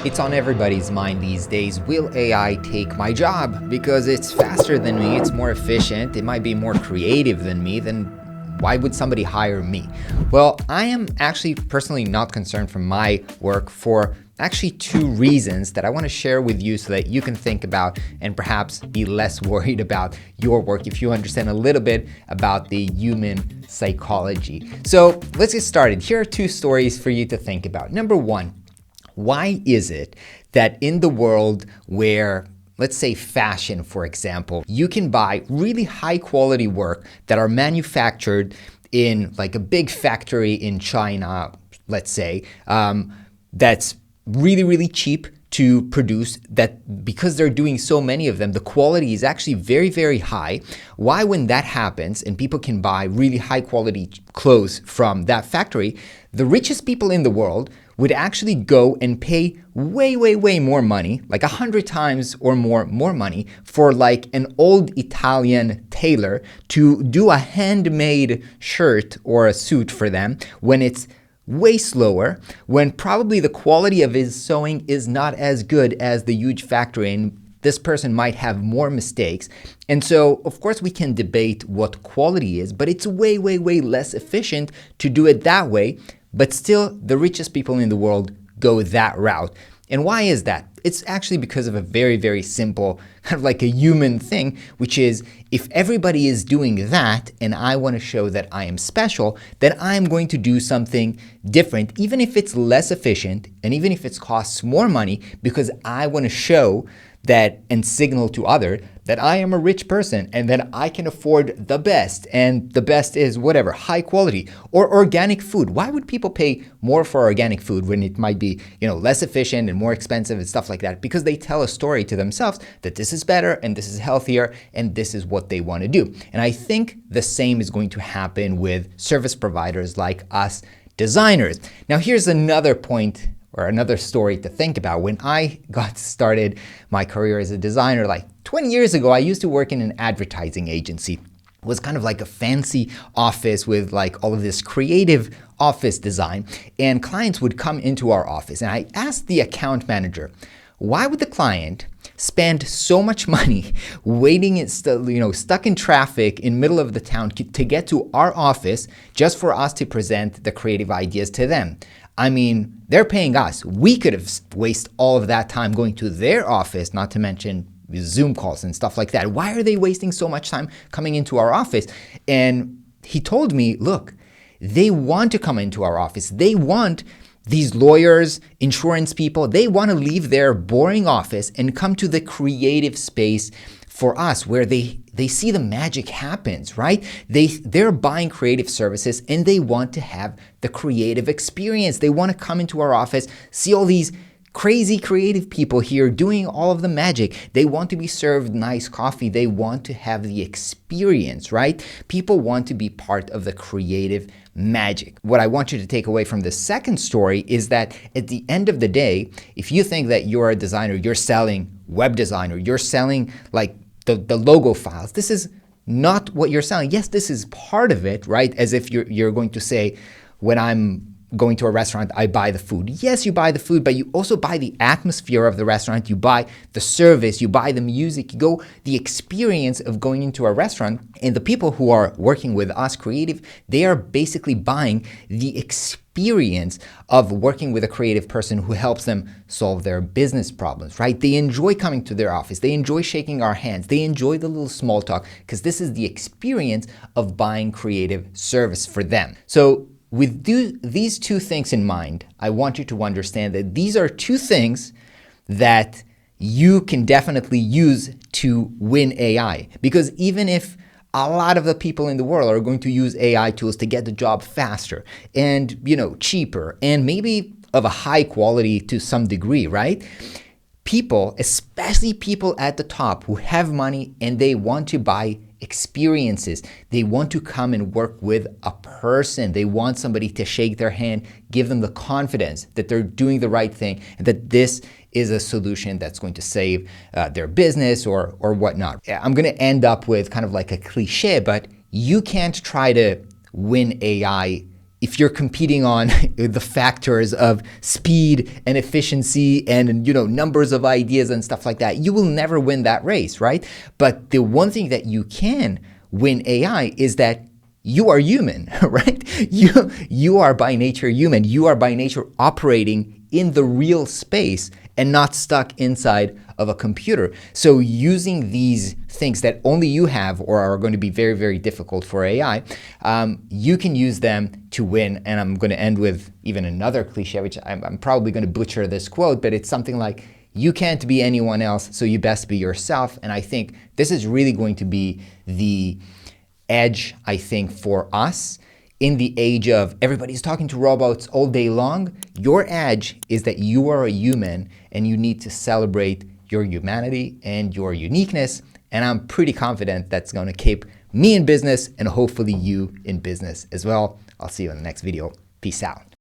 It's on everybody's mind these days. Will AI take my job? Because it's faster than me, it's more efficient, it might be more creative than me, then why would somebody hire me? Well, I am actually personally not concerned for my work for actually two reasons that I want to share with you so that you can think about and perhaps be less worried about your work if you understand a little bit about the human psychology. So let's get started. Here are two stories for you to think about. Number one, why is it that in the world where, let's say fashion, for example, you can buy really high quality work that are manufactured in like a big factory in China, let's say, that's really, really cheap to produce, that because they're doing so many of them, the quality is actually very, very high. Why, when that happens and people can buy really high quality clothes from that factory, the richest people in the world would actually go and pay way, way, way more money, like 100 times or more money for like an old Italian tailor to do a handmade shirt or a suit for them when it's way slower, when probably the quality of his sewing is not as good as the huge factory and this person might have more mistakes. And so, of course, we can debate what quality is, but it's way, way, way less efficient to do it that way. But still, the richest people in the world go that route. And why is that? It's actually because of a very, very simple, kind of like a human thing, which is if everybody is doing that and I want to show that I am special, then I'm going to do something different, even if it's less efficient and even if it costs more money, because I want to show that and signal to others that I am a rich person and that I can afford the best, and the best is whatever, high quality or organic food. Why would people pay more for organic food when it might be, less efficient and more expensive and stuff like that? Because they tell a story to themselves that this is better and this is healthier and this is what they want to do. And I think the same is going to happen with service providers like us designers. Now here's another point or another story to think about. When I got started my career as a designer, like 20 years ago, I used to work in an advertising agency. It was kind of like a fancy office with like all of this creative office design, and clients would come into our office. And I asked the account manager, why would the client spend so much money waiting, stuck in traffic in middle of the town to get to our office just for us to present the creative ideas to them? I mean, they're paying us. We could have wasted all of that time going to their office, not to mention Zoom calls and stuff like that. Why are they wasting so much time coming into our office? And he told me, look, they want to come into our office. They want these lawyers, insurance people, they want to leave their boring office and come to the creative space for us, where they see the magic happens, right? They're buying creative services and they want to have the creative experience. They want to come into our office, see all these crazy creative people here doing all of the magic. They want to be served nice coffee. They want to have the experience, right? People want to be part of the creative magic. What I want you to take away from the second story is that at the end of the day, if you think that you're a designer, you're selling web designer, you're selling like the logo files, this is not what you're selling. Yes, this is part of it, right? As if you're going to say, when I'm going to a restaurant, I buy the food. Yes, you buy the food, but you also buy the atmosphere of the restaurant. You buy the service, you buy the music, the experience of going into a restaurant. And the people who are working with us creative, they are basically buying the experience of working with a creative person who helps them solve their business problems, right? They enjoy coming to their office. They enjoy shaking our hands. They enjoy the little small talk because this is the experience of buying creative service for them. So with these two things in mind, I want you to understand that these are two things that you can definitely use to win AI. Because even if a lot of the people in the world are going to use AI tools to get the job faster and, cheaper and maybe of a high quality to some degree, right? People, especially people at the top who have money and they want to buy experiences. They want to come and work with a person. They want somebody to shake their hand, give them the confidence that they're doing the right thing, and that this is a solution that's going to save their business or whatnot. I'm going to end up with kind of like a cliche, but you can't try to win AI if you're competing on the factors of speed and efficiency and, numbers of ideas and stuff like that, you will never win that race, right? But the one thing that you can win AI is that you are human, right? You are by nature human. You are by nature operating in the real space and not stuck inside of a computer. So using these things that only you have or are going to be very, very difficult for AI, you can use them to win. And I'm going to end with even another cliche, which I'm probably going to butcher this quote, but it's something like, you can't be anyone else, so you best be yourself. And I think this is really going to be the edge, I think, for us in the age of everybody's talking to robots all day long. Your edge is that you are a human and you need to celebrate your humanity and your uniqueness. And I'm pretty confident that's going to keep me in business and hopefully you in business as well. I'll see you in the next video. Peace out.